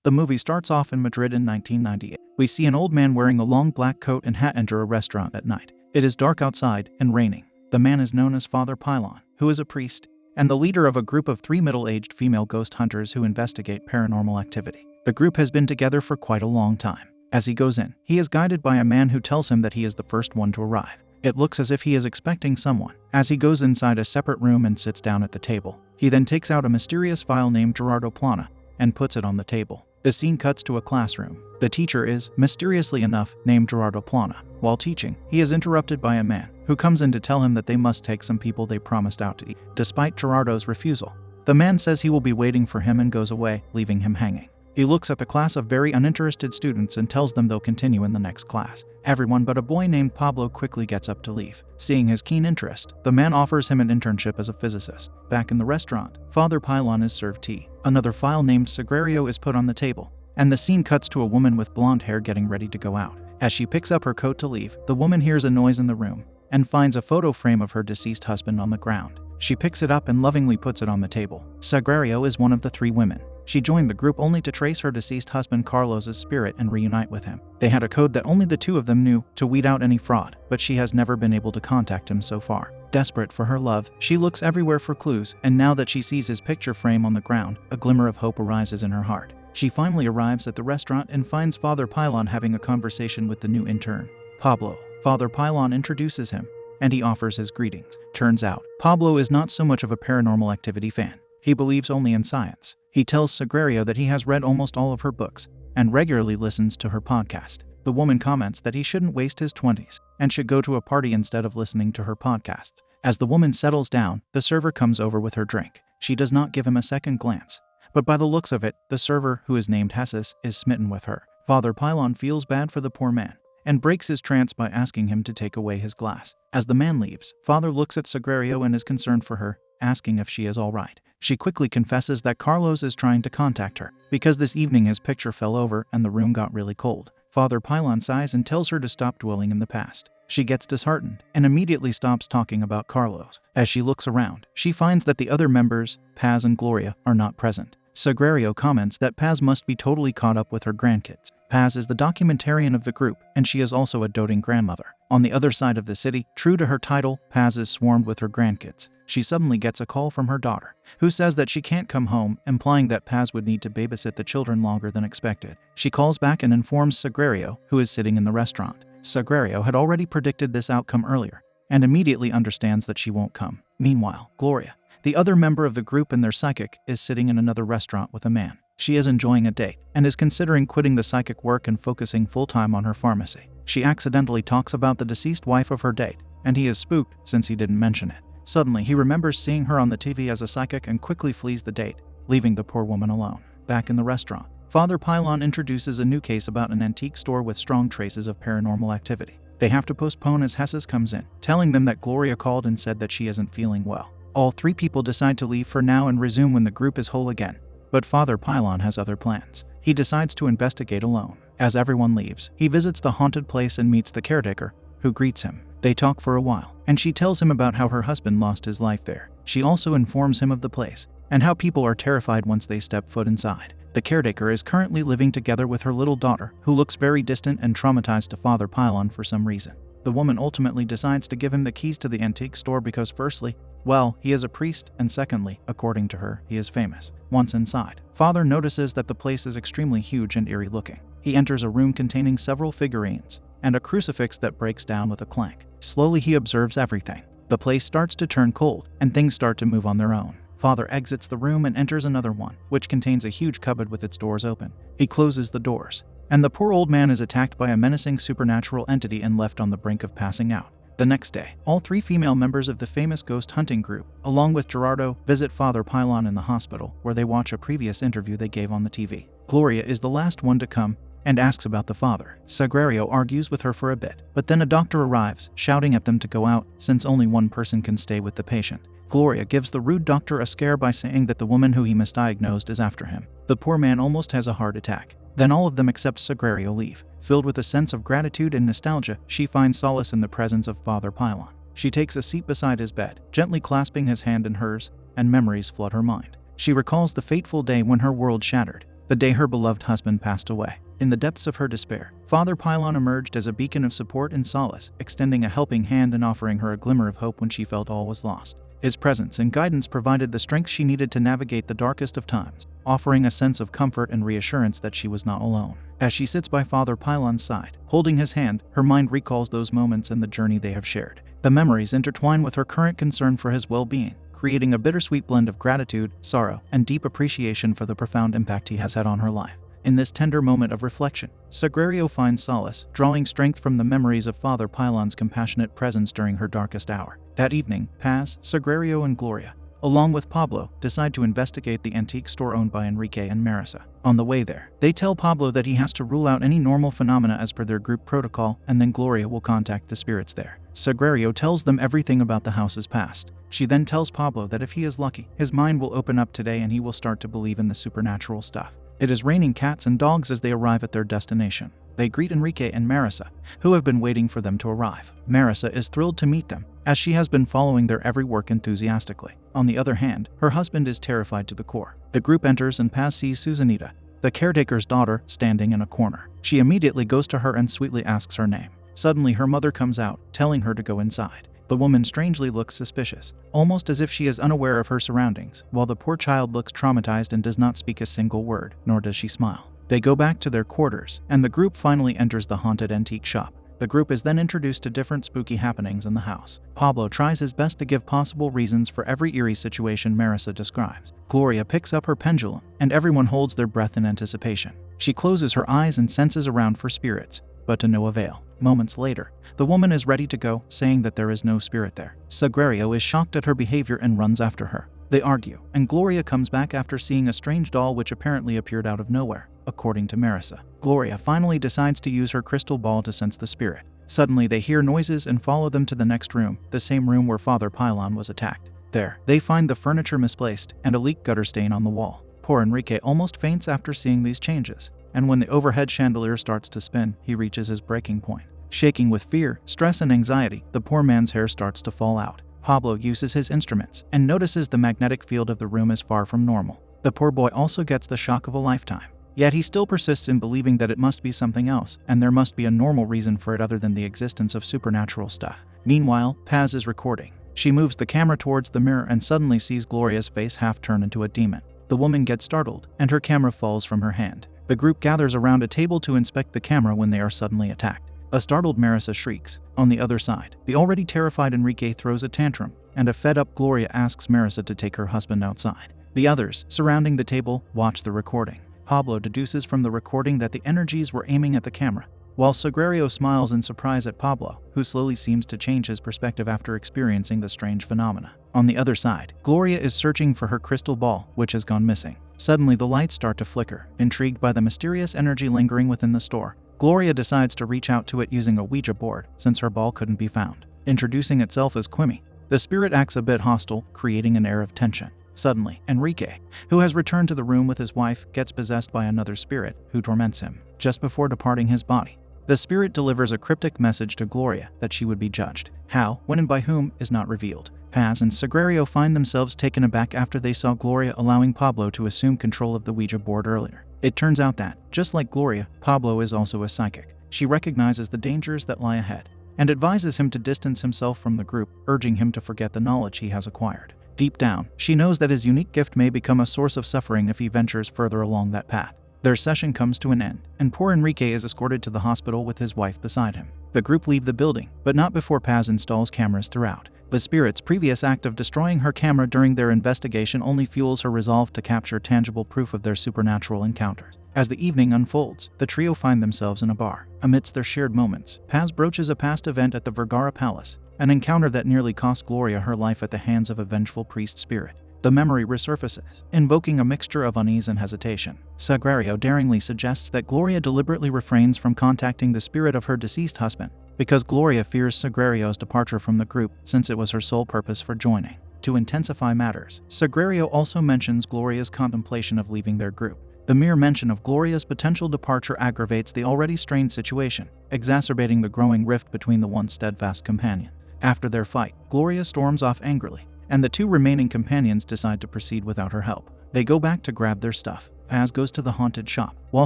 The movie starts off in Madrid in 1998. We see an old man wearing a long black coat and hat enter a restaurant at night. It is dark outside and raining. The man is known as Father Pylon, who is a priest and the leader of a group of 3 middle-aged female ghost hunters who investigate paranormal activity. The group has been together for quite a long time. As he goes in, he is guided by a man who tells him that he is the first one to arrive. It looks as if he is expecting someone. As he goes inside a separate room and sits down at the table, he then takes out a mysterious file named Gerardo Plana and puts it on the table. The scene cuts to a classroom. The teacher is, mysteriously enough, named Gerardo Plana. While teaching, he is interrupted by a man who comes in to tell him that they must take some people they promised out to eat. Despite Gerardo's refusal, the man says he will be waiting for him and goes away, leaving him hanging. He looks at the class of very uninterested students and tells them they'll continue in the next class. Everyone but a boy named Pablo quickly gets up to leave. Seeing his keen interest, the man offers him an internship as a physicist. Back in the restaurant, Father Pylon is served tea. Another file named Sagrario is put on the table, and the scene cuts to a woman with blonde hair getting ready to go out. As she picks up her coat to leave, the woman hears a noise in the room and finds a photo frame of her deceased husband on the ground. She picks it up and lovingly puts it on the table. Sagrario is one of the 3 women. She joined the group only to trace her deceased husband Carlos's spirit and reunite with him. They had a code that only the 2 of them knew to weed out any fraud, but she has never been able to contact him so far. Desperate for her love, she looks everywhere for clues, and now that she sees his picture frame on the ground, a glimmer of hope arises in her heart. She finally arrives at the restaurant and finds Father Pylon having a conversation with the new intern, Pablo. Father Pylon introduces him, and he offers his greetings. Turns out, Pablo is not so much of a paranormal activity fan. He believes only in science. He tells Sagrario that he has read almost all of her books and regularly listens to her podcast. The woman comments that he shouldn't waste his 20s and should go to a party instead of listening to her podcast. As the woman settles down, the server comes over with her drink. She does not give him a second glance, but by the looks of it, the server, who is named Jesus, is smitten with her. Father Pylon feels bad for the poor man and breaks his trance by asking him to take away his glass. As the man leaves, Father looks at Sagrario and is concerned for her, asking if she is all right. She quickly confesses that Carlos is trying to contact her because this evening his picture fell over and the room got really cold. Father Pylon sighs and tells her to stop dwelling in the past. She gets disheartened and immediately stops talking about Carlos. As she looks around, she finds that the other members, Paz and Gloria, are not present. Sagrario comments that Paz must be totally caught up with her grandkids. Paz is the documentarian of the group, and she is also a doting grandmother. On the other side of the city, true to her title, Paz is swarmed with her grandkids. She suddenly gets a call from her daughter, who says that she can't come home, implying that Paz would need to babysit the children longer than expected. She calls back and informs Sagrario, who is sitting in the restaurant. Sagrario had already predicted this outcome earlier, and immediately understands that she won't come. Meanwhile, Gloria, the other member of the group and their psychic, is sitting in another restaurant with a man. She is enjoying a date and is considering quitting the psychic work and focusing full-time on her pharmacy. She accidentally talks about the deceased wife of her date, and he is spooked since he didn't mention it. Suddenly, he remembers seeing her on the TV as a psychic and quickly flees the date, leaving the poor woman alone. Back in the restaurant, Father Pylon introduces a new case about an antique store with strong traces of paranormal activity. They have to postpone as Jesus comes in, telling them that Gloria called and said that she isn't feeling well. All 3 people decide to leave for now and resume when the group is whole again. But Father Pylon has other plans. He decides to investigate alone. As everyone leaves, he visits the haunted place and meets the caretaker, who greets him. They talk for a while, and she tells him about how her husband lost his life there. She also informs him of the place, and how people are terrified once they step foot inside. The caretaker is currently living together with her little daughter, who looks very distant and traumatized to Father Pylon for some reason. The woman ultimately decides to give him the keys to the antique store because firstly, well, he is a priest, and secondly, according to her, he is famous. Once inside, Father notices that the place is extremely huge and eerie looking. He enters a room containing several figurines and a crucifix that breaks down with a clank. Slowly he observes everything. The place starts to turn cold, and things start to move on their own. Father exits the room and enters another one, which contains a huge cupboard with its doors open. He closes the doors, and the poor old man is attacked by a menacing supernatural entity and left on the brink of passing out. The next day, all 3 female members of the famous ghost hunting group, along with Gerardo, visit Father Pylon in the hospital, where they watch a previous interview they gave on the TV. Gloria is the last one to come and asks about the father. Sagrario argues with her for a bit, but then a doctor arrives, shouting at them to go out since only one person can stay with the patient. Gloria gives the rude doctor a scare by saying that the woman who he misdiagnosed is after him. The poor man almost has a heart attack. Then all of them except Sagrario leave. Filled with a sense of gratitude and nostalgia, she finds solace in the presence of Father Pylon. She takes a seat beside his bed, gently clasping his hand in hers, and memories flood her mind. She recalls the fateful day when her world shattered, the day her beloved husband passed away. In the depths of her despair, Father Pylon emerged as a beacon of support and solace, extending a helping hand and offering her a glimmer of hope when she felt all was lost. His presence and guidance provided the strength she needed to navigate the darkest of times, offering a sense of comfort and reassurance that she was not alone. As she sits by Father Pylon's side, holding his hand, her mind recalls those moments and the journey they have shared. The memories intertwine with her current concern for his well-being, creating a bittersweet blend of gratitude, sorrow, and deep appreciation for the profound impact he has had on her life. In this tender moment of reflection, Sagrario finds solace, drawing strength from the memories of Father Pylon's compassionate presence during her darkest hour. That evening, Paz, Sagrario, and Gloria, along with Pablo, decide to investigate the antique store owned by Enrique and Marisa. On the way there, they tell Pablo that he has to rule out any normal phenomena as per their group protocol, and then Gloria will contact the spirits there. Sagrario tells them everything about the house's past. She then tells Pablo that if he is lucky, his mind will open up today and he will start to believe in the supernatural stuff. It is raining cats and dogs as they arrive at their destination. They greet Enrique and Marisa, who have been waiting for them to arrive. Marisa is thrilled to meet them, as she has been following their every work enthusiastically. On the other hand, her husband is terrified to the core. The group enters and Paz sees Susanita, the caretaker's daughter, standing in a corner. She immediately goes to her and sweetly asks her name. Suddenly, her mother comes out, telling her to go inside. The woman strangely looks suspicious, almost as if she is unaware of her surroundings, while the poor child looks traumatized and does not speak a single word, nor does she smile. They go back to their quarters, and the group finally enters the haunted antique shop. The group is then introduced to different spooky happenings in the house. Pablo tries his best to give possible reasons for every eerie situation Marisa describes. Gloria picks up her pendulum, and everyone holds their breath in anticipation. She closes her eyes and senses around for spirits, but to no avail. Moments later, the woman is ready to go, saying that there is no spirit there. Sagrario is shocked at her behavior and runs after her. They argue, and Gloria comes back after seeing a strange doll which apparently appeared out of nowhere, according to Marisa. Gloria finally decides to use her crystal ball to sense the spirit. Suddenly they hear noises and follow them to the next room, the same room where Father Pylon was attacked. There, they find the furniture misplaced and a leaked gutter stain on the wall. Poor Enrique almost faints after seeing these changes, and when the overhead chandelier starts to spin, he reaches his breaking point. Shaking with fear, stress, and anxiety, the poor man's hair starts to fall out. Pablo uses his instruments and notices the magnetic field of the room is far from normal. The poor boy also gets the shock of a lifetime. Yet he still persists in believing that it must be something else, and there must be a normal reason for it other than the existence of supernatural stuff. Meanwhile, Paz is recording. She moves the camera towards the mirror and suddenly sees Gloria's face half turn into a demon. The woman gets startled, and her camera falls from her hand. The group gathers around a table to inspect the camera when they are suddenly attacked. A startled Marisa shrieks. On the other side, the already terrified Enrique throws a tantrum, and a fed-up Gloria asks Marisa to take her husband outside. The others, surrounding the table, watch the recording. Pablo deduces from the recording that the energies were aiming at the camera, while Sagrario smiles in surprise at Pablo, who slowly seems to change his perspective after experiencing the strange phenomena. On the other side, Gloria is searching for her crystal ball, which has gone missing. Suddenly, the lights start to flicker. Intrigued by the mysterious energy lingering within the store, Gloria decides to reach out to it using a Ouija board, since her ball couldn't be found. Introducing itself as Quimmy, the spirit acts a bit hostile, creating an air of tension. Suddenly, Enrique, who has returned to the room with his wife, gets possessed by another spirit, who torments him. Just before departing his body, the spirit delivers a cryptic message to Gloria that she would be judged. How, when, and by whom is not revealed. Paz and Sagrario find themselves taken aback after they saw Gloria allowing Pablo to assume control of the Ouija board earlier. It turns out that, just like Gloria, Pablo is also a psychic. She recognizes the dangers that lie ahead, and advises him to distance himself from the group, urging him to forget the knowledge he has acquired. Deep down, she knows that his unique gift may become a source of suffering if he ventures further along that path. Their session comes to an end, and poor Enrique is escorted to the hospital with his wife beside him. The group leave the building, but not before Paz installs cameras throughout. The spirit's previous act of destroying her camera during their investigation only fuels her resolve to capture tangible proof of their supernatural encounters. As the evening unfolds, the trio find themselves in a bar. Amidst their shared moments, Paz broaches a past event at the Vergara Palace, an encounter that nearly cost Gloria her life at the hands of a vengeful priest spirit. The memory resurfaces, invoking a mixture of unease and hesitation. Sagrario daringly suggests that Gloria deliberately refrains from contacting the spirit of her deceased husband, because Gloria fears Sagrario's departure from the group since it was her sole purpose for joining. To intensify matters, Sagrario also mentions Gloria's contemplation of leaving their group. The mere mention of Gloria's potential departure aggravates the already strained situation, exacerbating the growing rift between the once steadfast companion. After their fight, Gloria storms off angrily, and the two remaining companions decide to proceed without her help. They go back to grab their stuff. Paz goes to the haunted shop, while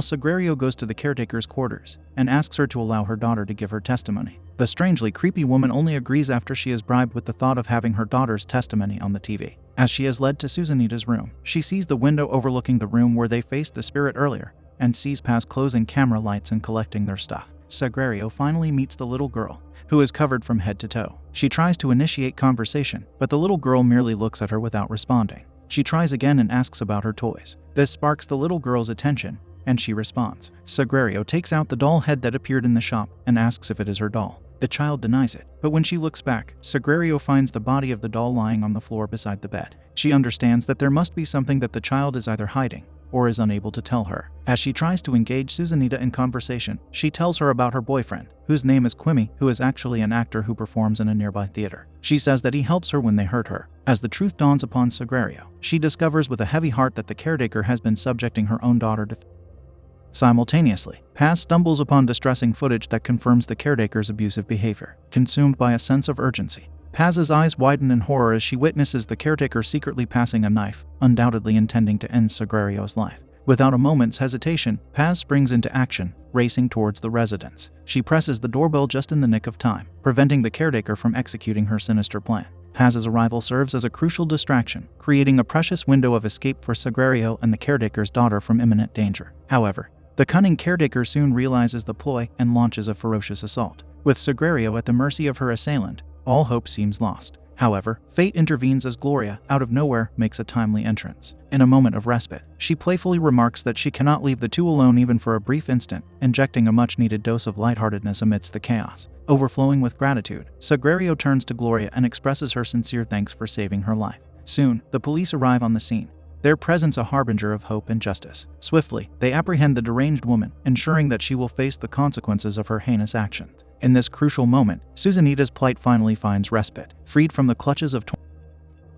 Sagrario goes to the caretaker's quarters and asks her to allow her daughter to give her testimony. The strangely creepy woman only agrees after she is bribed with the thought of having her daughter's testimony on the TV. As she is led to Susanita's room, she sees the window overlooking the room where they faced the spirit earlier and sees Paz closing camera lights and collecting their stuff. Sagrario finally meets the little girl, who is covered from head to toe. She tries to initiate conversation, but the little girl merely looks at her without responding. She tries again and asks about her toys. This sparks the little girl's attention, and she responds. Sagrario takes out the doll head that appeared in the shop and asks if it is her doll. The child denies it, but when she looks back, Sagrario finds the body of the doll lying on the floor beside the bed. She understands that there must be something that the child is either hiding or is unable to tell her. As she tries to engage Susanita in conversation, she tells her about her boyfriend, whose name is Quimmy, who is actually an actor who performs in a nearby theater. She says that he helps her when they hurt her. As the truth dawns upon Sagrario, she discovers with a heavy heart that the caretaker has been subjecting her own daughter to Simultaneously, Paz stumbles upon distressing footage that confirms the caretaker's abusive behavior. Consumed by a sense of urgency, Paz's eyes widen in horror as she witnesses the caretaker secretly passing a knife, undoubtedly intending to end Sagrario's life. Without a moment's hesitation, Paz springs into action, racing towards the residence. She presses the doorbell just in the nick of time, preventing the caretaker from executing her sinister plan. Paz's arrival serves as a crucial distraction, creating a precious window of escape for Sagrario and the caretaker's daughter from imminent danger. However, the cunning caretaker soon realizes the ploy and launches a ferocious assault. With Sagrario at the mercy of her assailant, all hope seems lost. However, fate intervenes as Gloria, out of nowhere, makes a timely entrance. In a moment of respite, she playfully remarks that she cannot leave the two alone even for a brief instant, injecting a much-needed dose of lightheartedness amidst the chaos. Overflowing with gratitude, Sagrario turns to Gloria and expresses her sincere thanks for saving her life. Soon, the police arrive on the scene, their presence a harbinger of hope and justice. Swiftly, they apprehend the deranged woman, ensuring that she will face the consequences of her heinous actions. In this crucial moment, Susanita's plight finally finds respite. Freed from the clutches of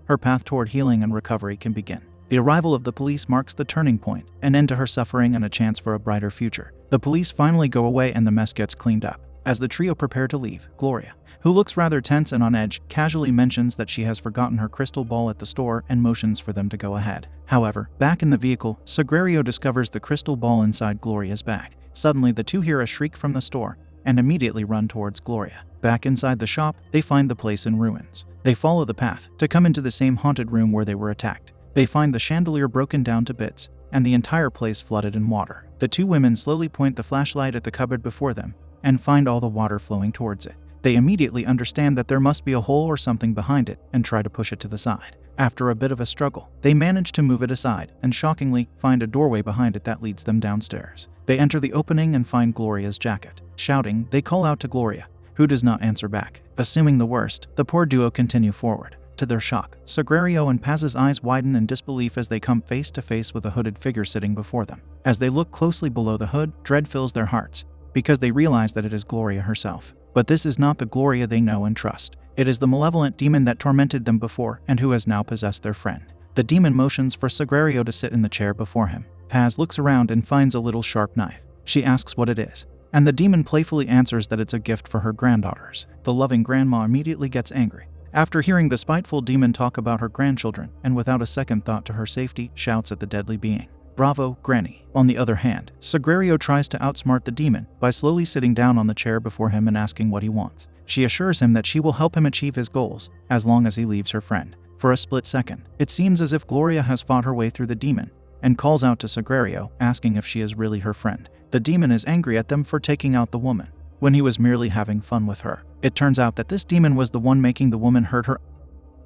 her path toward healing and recovery can begin. The arrival of the police marks the turning point, an end to her suffering and a chance for a brighter future. The police finally go away and the mess gets cleaned up. As the trio prepare to leave, Gloria, who looks rather tense and on edge, casually mentions that she has forgotten her crystal ball at the store and motions for them to go ahead. However, back in the vehicle, Sagrario discovers the crystal ball inside Gloria's bag. Suddenly, the two hear a shriek from the store and immediately run towards Gloria. Back inside the shop, they find the place in ruins. They follow the path to come into the same haunted room where they were attacked. They find the chandelier broken down to bits and the entire place flooded in water. The two women slowly point the flashlight at the cupboard before them and find all the water flowing towards it. They immediately understand that there must be a hole or something behind it and try to push it to the side. After a bit of a struggle, they manage to move it aside and shockingly find a doorway behind it that leads them downstairs. They enter the opening and find Gloria's jacket. Shouting, they call out to Gloria, who does not answer back. Assuming the worst, the poor duo continue forward. To their shock, Sagrario and Paz's eyes widen in disbelief as they come face to face with a hooded figure sitting before them. As they look closely below the hood, dread fills their hearts, because they realize that it is Gloria herself. But this is not the Gloria they know and trust. It is the malevolent demon that tormented them before and who has now possessed their friend. The demon motions for Sagrario to sit in the chair before him. Paz looks around and finds a little sharp knife. She asks what it is, and the demon playfully answers that it's a gift for her granddaughters. The loving grandma immediately gets angry. After hearing the spiteful demon talk about her grandchildren, and without a second thought to her safety, shouts at the deadly being, "Bravo, Granny." On the other hand, Sagrario tries to outsmart the demon by slowly sitting down on the chair before him and asking what he wants. She assures him that she will help him achieve his goals, as long as he leaves her friend. For a split second, it seems as if Gloria has fought her way through the demon, and calls out to Sagrario, asking if she is really her friend. The demon is angry at them for taking out the woman, when he was merely having fun with her. It turns out that this demon was the one making the woman hurt her.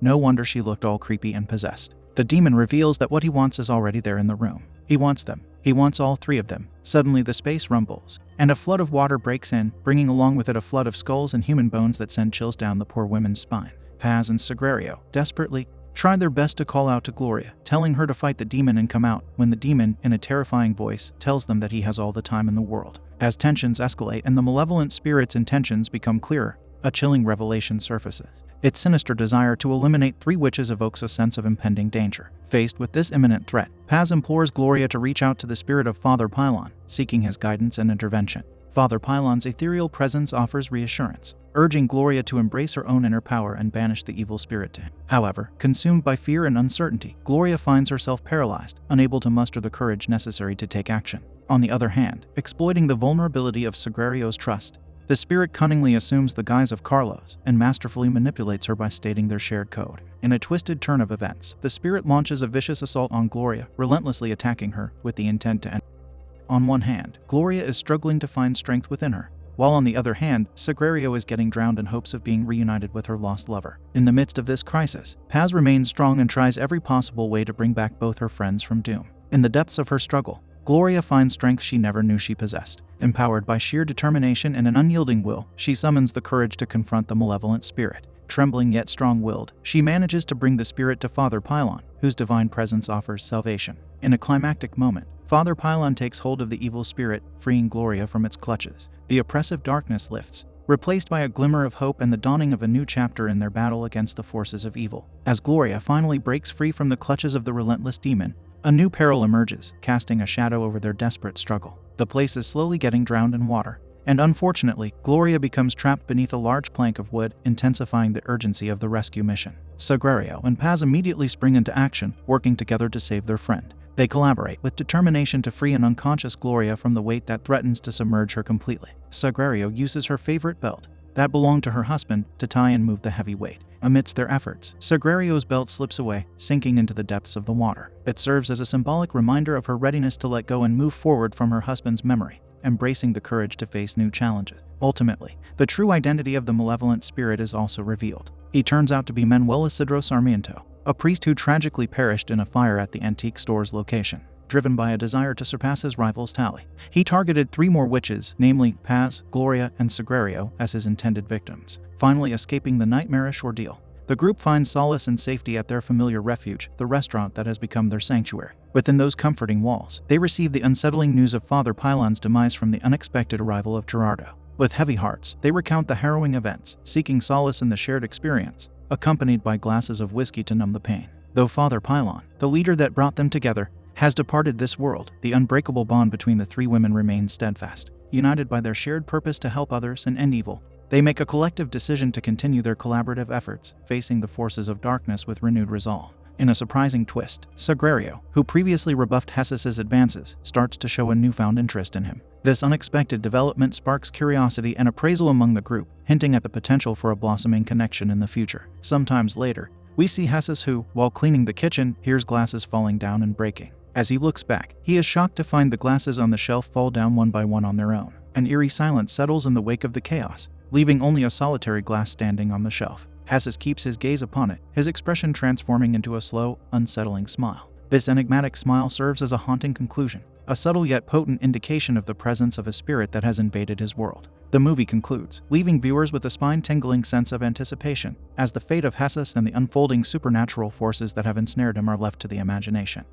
No wonder she looked all creepy and possessed. The demon reveals that what he wants is already there in the room. He wants them. He wants all three of them. Suddenly the space rumbles, and a flood of water breaks in, bringing along with it a flood of skulls and human bones that send chills down the poor woman's spine. Paz and Sagrario, desperately, try their best to call out to Gloria, telling her to fight the demon and come out, when the demon, in a terrifying voice, tells them that he has all the time in the world. As tensions escalate and the malevolent spirit's intentions become clearer, a chilling revelation surfaces. Its sinister desire to eliminate three witches evokes a sense of impending danger. Faced with this imminent threat, Paz implores Gloria to reach out to the spirit of Father Pylon, seeking his guidance and intervention. Father Pylon's ethereal presence offers reassurance, urging Gloria to embrace her own inner power and banish the evil spirit to him. However, consumed by fear and uncertainty, Gloria finds herself paralyzed, unable to muster the courage necessary to take action. On the other hand, exploiting the vulnerability of Sagrario's trust, the spirit cunningly assumes the guise of Carlos and masterfully manipulates her by stating their shared code. In a twisted turn of events, the spirit launches a vicious assault on Gloria, relentlessly attacking her with the intent to end. On one hand, Gloria is struggling to find strength within her, while on the other hand, Sagrario is getting drowned in hopes of being reunited with her lost lover. In the midst of this crisis, Paz remains strong and tries every possible way to bring back both her friends from doom. In the depths of her struggle, Gloria finds strength she never knew she possessed. Empowered by sheer determination and an unyielding will, she summons the courage to confront the malevolent spirit. Trembling yet strong-willed, she manages to bring the spirit to Father Pylon, whose divine presence offers salvation. In a climactic moment, Father Pylon takes hold of the evil spirit, freeing Gloria from its clutches. The oppressive darkness lifts, replaced by a glimmer of hope and the dawning of a new chapter in their battle against the forces of evil. As Gloria finally breaks free from the clutches of the relentless demon, a new peril emerges, casting a shadow over their desperate struggle. The place is slowly getting drowned in water, and unfortunately, Gloria becomes trapped beneath a large plank of wood, intensifying the urgency of the rescue mission. Sagrario and Paz immediately spring into action, working together to save their friend. They collaborate with determination to free an unconscious Gloria from the weight that threatens to submerge her completely. Sagrario uses her favorite belt, that belonged to her husband, to tie and move the heavy weight. Amidst their efforts, Sagrario's belt slips away, sinking into the depths of the water. It serves as a symbolic reminder of her readiness to let go and move forward from her husband's memory, embracing the courage to face new challenges. Ultimately, the true identity of the malevolent spirit is also revealed. He turns out to be Manuel Isidro Sarmiento, a priest who tragically perished in a fire at the antique store's location. Driven by a desire to surpass his rival's tally, he targeted 3 more witches, namely Paz, Gloria, and Sagrario, as his intended victims. Finally escaping the nightmarish ordeal, the group finds solace and safety at their familiar refuge, the restaurant that has become their sanctuary. Within those comforting walls, they receive the unsettling news of Father Pylon's demise from the unexpected arrival of Gerardo. With heavy hearts, they recount the harrowing events, seeking solace in the shared experience, accompanied by glasses of whiskey to numb the pain. Though Father Pylon, the leader that brought them together, has departed this world, the unbreakable bond between the 3 women remains steadfast. United by their shared purpose to help others and end evil, they make a collective decision to continue their collaborative efforts, facing the forces of darkness with renewed resolve. In a surprising twist, Sagrario, who previously rebuffed Hessis's advances, starts to show a newfound interest in him. This unexpected development sparks curiosity and appraisal among the group, hinting at the potential for a blossoming connection in the future. Sometimes later, we see Hessis who, while cleaning the kitchen, hears glasses falling down and breaking. As he looks back, he is shocked to find the glasses on the shelf fall down one by one on their own. An eerie silence settles in the wake of the chaos, leaving only a solitary glass standing on the shelf. Hessis keeps his gaze upon it, his expression transforming into a slow, unsettling smile. This enigmatic smile serves as a haunting conclusion, a subtle yet potent indication of the presence of a spirit that has invaded his world. The movie concludes, leaving viewers with a spine-tingling sense of anticipation, as the fate of Hessis and the unfolding supernatural forces that have ensnared him are left to the imagination.